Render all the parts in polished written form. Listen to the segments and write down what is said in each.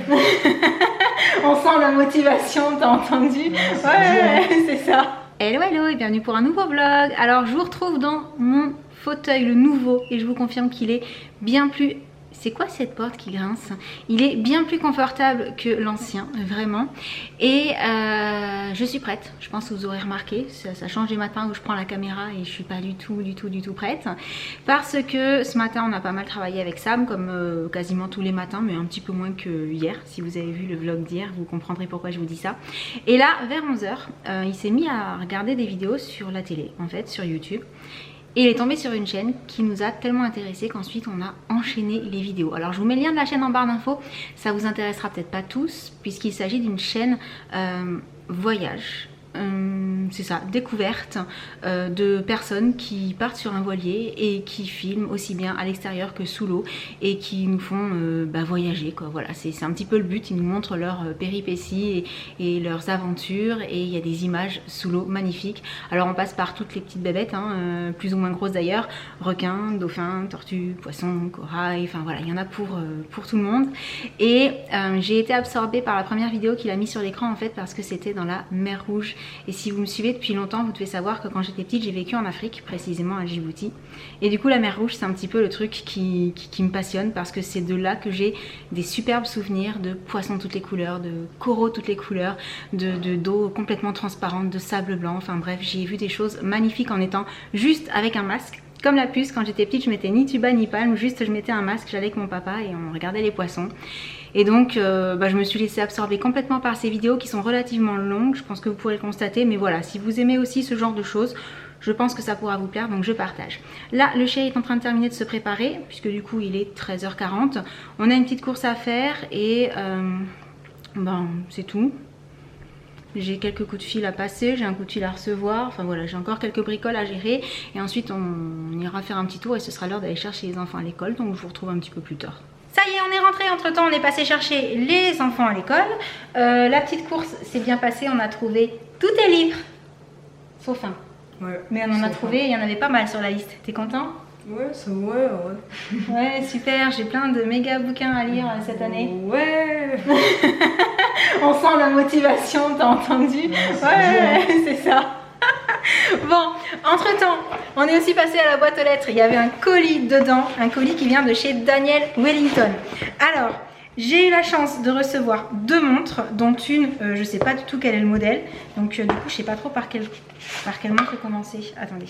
Ouais. On sent la motivation, t'as entendu? Ouais, c'est ça. Hello, hello et bienvenue pour un nouveau vlog. Alors je vous retrouve dans mon fauteuil, le nouveau, et je vous confirme qu'il est bien plus... C'est quoi cette porte qui grince? Il est bien plus confortable que l'ancien, vraiment. Et je suis prête. Je pense que vous aurez remarqué, ça change des matins où je prends la caméra et je suis pas du tout prête. Parce que ce matin, on a pas mal travaillé avec Sam, comme quasiment tous les matins, mais un petit peu moins que hier. Si vous avez vu le vlog d'hier, vous comprendrez pourquoi je vous dis ça. Et là, vers 11 h, il s'est mis à regarder des vidéos sur la télé, en fait, sur YouTube. Et il est tombé sur une chaîne qui nous a tellement intéressés qu'ensuite on a enchaîné les vidéos. Alors je vous mets le lien de la chaîne en barre d'infos, ça vous intéressera peut-être pas tous puisqu'il s'agit d'une chaîne voyage. C'est ça, découverte de personnes qui partent sur un voilier et qui filment aussi bien à l'extérieur que sous l'eau et qui nous font voyager quoi. Voilà, c'est un petit peu le but, ils nous montrent leurs péripéties et leurs aventures, et il y a des images sous l'eau magnifiques. Alors on passe par toutes les petites bébêtes, hein, plus ou moins grosses d'ailleurs, requins, dauphins, tortues, poissons, corail, enfin voilà, il y en a pour tout le monde. Et j'ai été absorbée par la première vidéo qu'il a mis sur l'écran en fait parce que c'était dans la mer Rouge. Et si vous me suivez depuis longtemps, vous devez savoir que quand j'étais petite, j'ai vécu en Afrique, précisément à Djibouti. Et du coup, la mer Rouge, c'est un petit peu le truc qui me passionne parce que c'est de là que j'ai des superbes souvenirs de poissons toutes les couleurs, de coraux toutes les couleurs, d'eau complètement transparente, de sable blanc. Enfin bref, j'ai vu des choses magnifiques en étant juste avec un masque. Comme la puce, quand j'étais petite, je mettais ni tuba ni palme, juste je mettais un masque, j'allais avec mon papa et on regardait les poissons. Et donc je me suis laissée absorber complètement par ces vidéos qui sont relativement longues, je pense que vous pourrez le constater, mais voilà, si vous aimez aussi ce genre de choses, je pense que ça pourra vous plaire, donc je partage. Là, le chéri est en train de terminer de se préparer, puisque du coup il est 13 h 40. On a une petite course à faire et c'est tout. J'ai quelques coups de fil à passer, j'ai un coup de fil à recevoir, enfin voilà, j'ai encore quelques bricoles à gérer. Et ensuite on ira faire un petit tour et ce sera l'heure d'aller chercher les enfants à l'école, donc je vous retrouve un petit peu plus tard. Ça y est, on est rentré, entre temps on est passé chercher les enfants à l'école. La petite course s'est bien passée, on a trouvé tous tes livres, sauf un. Ouais, mais on en a trouvé, il y en avait pas mal sur la liste, t'es content? Ouais, c'est ouais. Ouais, super, j'ai plein de méga bouquins à lire cette année. Ouais. On sent la motivation, t'as entendu? Ouais, c'est ça. Bon, entre temps, on est aussi passé à la boîte aux lettres. Il y avait un colis dedans, un colis qui vient de chez Daniel Wellington. Alors, j'ai eu la chance de recevoir deux montres, dont une, je sais pas du tout quel est le modèle. Donc du coup, je sais pas trop par quelle montre commencer. Attendez.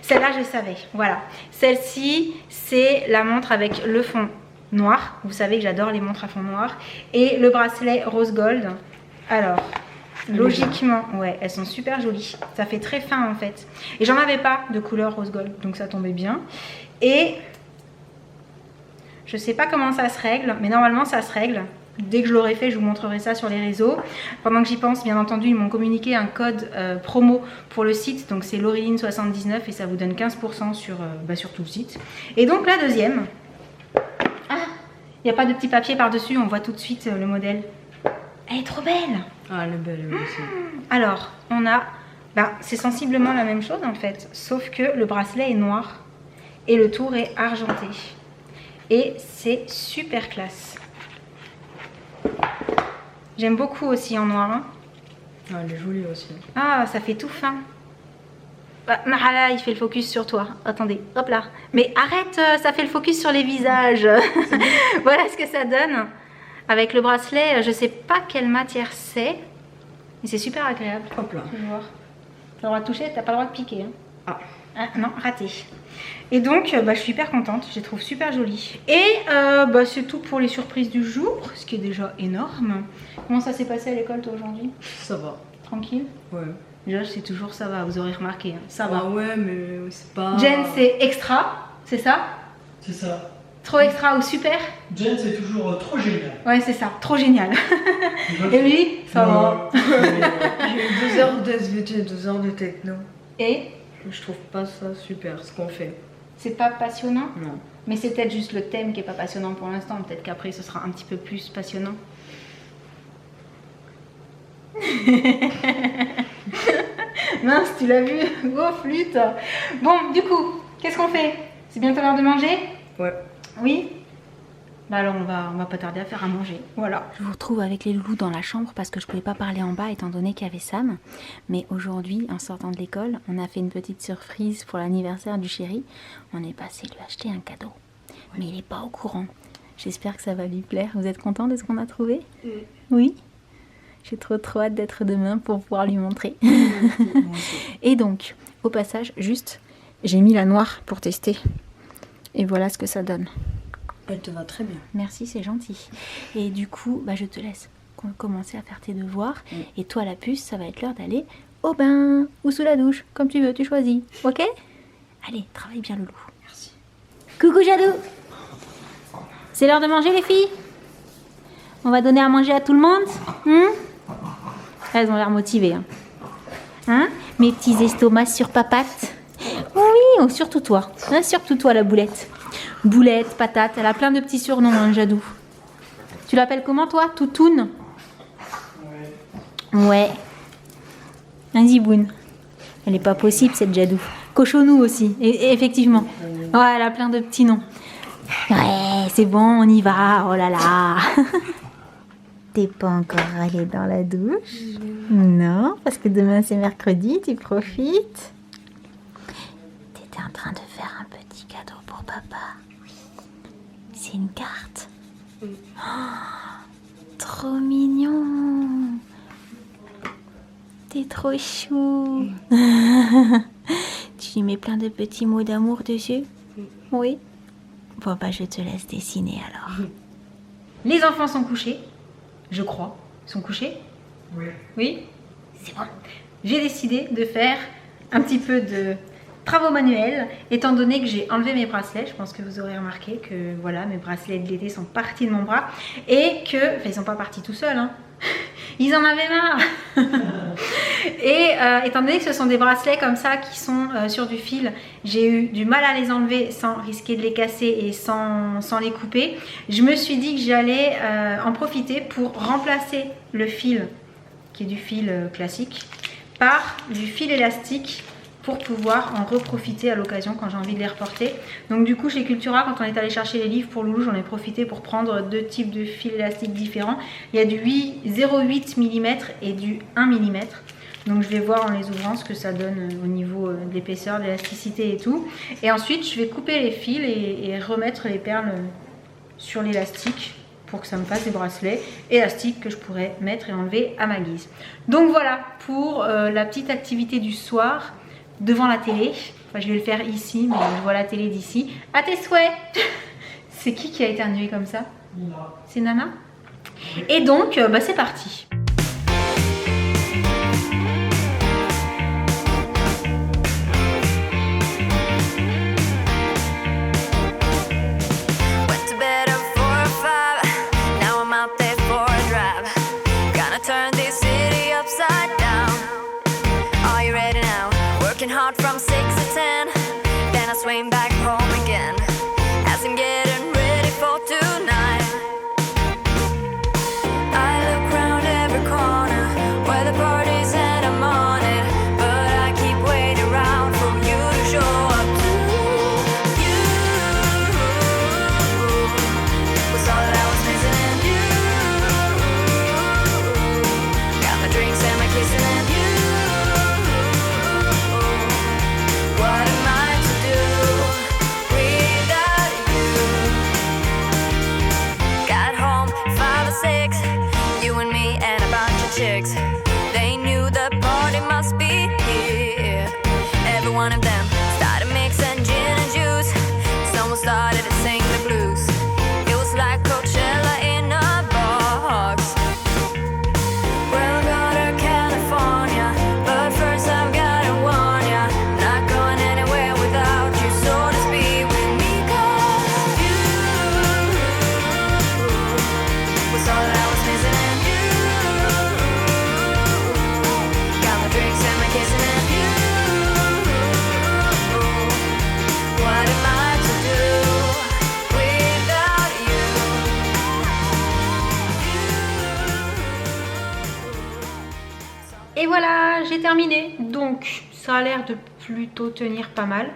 Celle-là, je savais. Voilà. Celle-ci, c'est la montre avec le fond noir. Vous savez que j'adore les montres à fond noir. Et le bracelet rose gold. Alors, logiquement, ouais, elles sont super jolies. Ça fait très fin en fait. Et j'en avais pas de couleur rose gold, donc ça tombait bien. Et je sais pas comment ça se règle, mais normalement ça se règle. Dès que je l'aurai fait, je vous montrerai ça sur les réseaux. Pendant que j'y pense, bien entendu, ils m'ont communiqué un code promo pour le site. Donc c'est Laureline79 et ça vous donne 15% sur tout le site. Et donc la deuxième, il n'y a pas de petit papier par-dessus, on voit tout de suite le modèle. Elle est trop belle. Ah, elle est belle aussi. Alors, on a... c'est sensiblement la même chose en fait, sauf que le bracelet est noir et le tour est argenté. Et c'est super classe. J'aime beaucoup aussi en noir. Hein. Ah, elle est jolie aussi. Ah, ça fait tout fin. Là, il fait le focus sur toi. Attendez, hop là. Mais arrête, ça fait le focus sur les visages. Voilà ce que ça donne. Avec le bracelet, je sais pas quelle matière c'est. Mais c'est super agréable. Hop là. Tu vas voir. T'as le droit de toucher, t'as pas le droit de piquer. Hein. Ah. Non, raté. Et donc, je suis hyper contente, je les trouve super jolies. Et c'est tout pour les surprises du jour, ce qui est déjà énorme. Comment ça s'est passé à l'école toi aujourd'hui? Ça va. Tranquille? Ouais. Déjà, c'est toujours ça va, vous aurez remarqué. Hein. Ça va. Ah ouais, mais c'est pas... Jen, c'est extra, c'est ça? C'est ça. Trop extra ou super? Jen, c'est toujours trop génial. Ouais, c'est ça, trop génial. Et lui, ça va. J'ai eu 2 heures de SVT, 2 heures de techno. Et je trouve pas ça super, ce qu'on fait. C'est pas passionnant? Non. Mais c'est peut-être juste le thème qui est pas passionnant pour l'instant. Peut-être qu'après, ce sera un petit peu plus passionnant. Mince, tu l'as vu? Oh, flûte. Bon, du coup, qu'est-ce qu'on fait? C'est bientôt l'heure de manger? Ouais. Oui? Bah alors on va pas tarder à faire à manger. Voilà. Je vous retrouve avec les loulous dans la chambre parce que je pouvais pas parler en bas étant donné qu'il y avait Sam. Mais aujourd'hui, en sortant de l'école, on a fait une petite surprise pour l'anniversaire du chéri. On est passé lui acheter un cadeau. Mais il est pas au courant. J'espère que ça va lui plaire. Vous êtes content de ce qu'on a trouvé? Oui. J'ai trop hâte d'être demain pour pouvoir lui montrer. Et donc, au passage, juste, j'ai mis la noire pour tester. Et voilà ce que ça donne. Elle te va très bien. Merci, c'est gentil. Et du coup, bah, je te laisse commencer à faire tes devoirs. Et toi, la puce, ça va être l'heure d'aller au bain ou sous la douche, comme tu veux, tu choisis. Ok? Allez, travaille bien, Loulou. Merci. Coucou, Jadou. C'est l'heure de manger, les filles? On va donner à manger à tout le monde? Elles ont l'air motivées. Hein? Mes petits estomacs sur papates. Oui, oh, surtout toi. Hein, surtout toi, la boulette. Boulette, patate, elle a plein de petits surnoms, hein, Jadou. Tu l'appelles comment, toi? Toutoune? Ouais. Un ziboun. Elle est pas possible, cette Jadou. Cochonou aussi, et effectivement. Ouais, elle a plein de petits noms. Ouais, c'est bon, on y va. Oh là là. T'es pas encore allée dans la douche? Non, parce que demain c'est mercredi, tu profites. T'étais en train de faire un petit cadeau pour papa. C'est une carte. Oh, trop mignon. T'es trop chou. Tu y mets plein de petits mots d'amour dessus? Oui. Bon bah je te laisse dessiner alors. Les enfants sont couchés, je crois. Ils sont couchés? Oui. Oui? C'est bon. J'ai décidé de faire un petit peu de travaux manuels, étant donné que j'ai enlevé mes bracelets. Je pense que vous aurez remarqué que voilà, mes bracelets de l'été sont partis de mon bras et que, enfin ils sont pas partis tout seuls, hein. Ils en avaient marre. Et étant donné que ce sont des bracelets comme ça qui sont sur du fil, j'ai eu du mal à les enlever sans risquer de les casser et sans les couper. Je me suis dit que j'allais en profiter pour remplacer le fil, qui est du fil classique, par du fil élastique pour pouvoir en reprofiter à l'occasion quand j'ai envie de les reporter. Donc du coup chez Cultura, quand on est allé chercher les livres pour Loulou, j'en ai profité pour prendre deux types de fils élastiques différents. Il y a du 0,8 mm et du 1 mm. Donc je vais voir en les ouvrant ce que ça donne au niveau de l'épaisseur, de l'élasticité et tout. Et ensuite je vais couper les fils et remettre les perles sur l'élastique pour que ça me fasse des bracelets élastiques que je pourrais mettre et enlever à ma guise. Donc voilà pour la petite activité du soir devant la télé. Enfin, je vais le faire ici, mais je vois la télé d'ici. À tes souhaits. C'est qui a éternué comme ça? Nana. C'est Nana? Et donc, bah, c'est parti. Hard from 6 to 10, then I swing back home again as I'm getting ready for tonight. I look round every corner where the party's and I'm on it, but I keep waiting around for you to show up. You was all that I was missing, and you got my drinks and my kissing, and you. What am I to do without you? Got home 5 or 6, you and me and a bunch of chicks. They knew the party must be here. Every one of them started mixing gin and juice. Someone started to sing the blues. It was like Coachella in a box. Well, go to California, but first I've got to warn ya. Not going anywhere without you, so just be with me, 'cause you was all that I was missing, and you got my drinks and my kissing, and you. What am I to do without you? Et voilà, j'ai terminé. Donc, ça a l'air de plutôt tenir pas mal.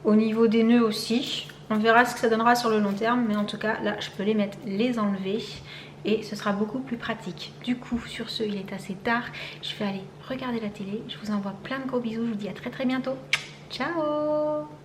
Au niveau des nœuds aussi. On verra ce que ça donnera sur le long terme, mais en tout cas là je peux les mettre, les enlever et ce sera beaucoup plus pratique. Du coup sur ce, il est assez tard, je vais aller regarder la télé. Je vous envoie plein de gros bisous, je vous dis à très bientôt. Ciao.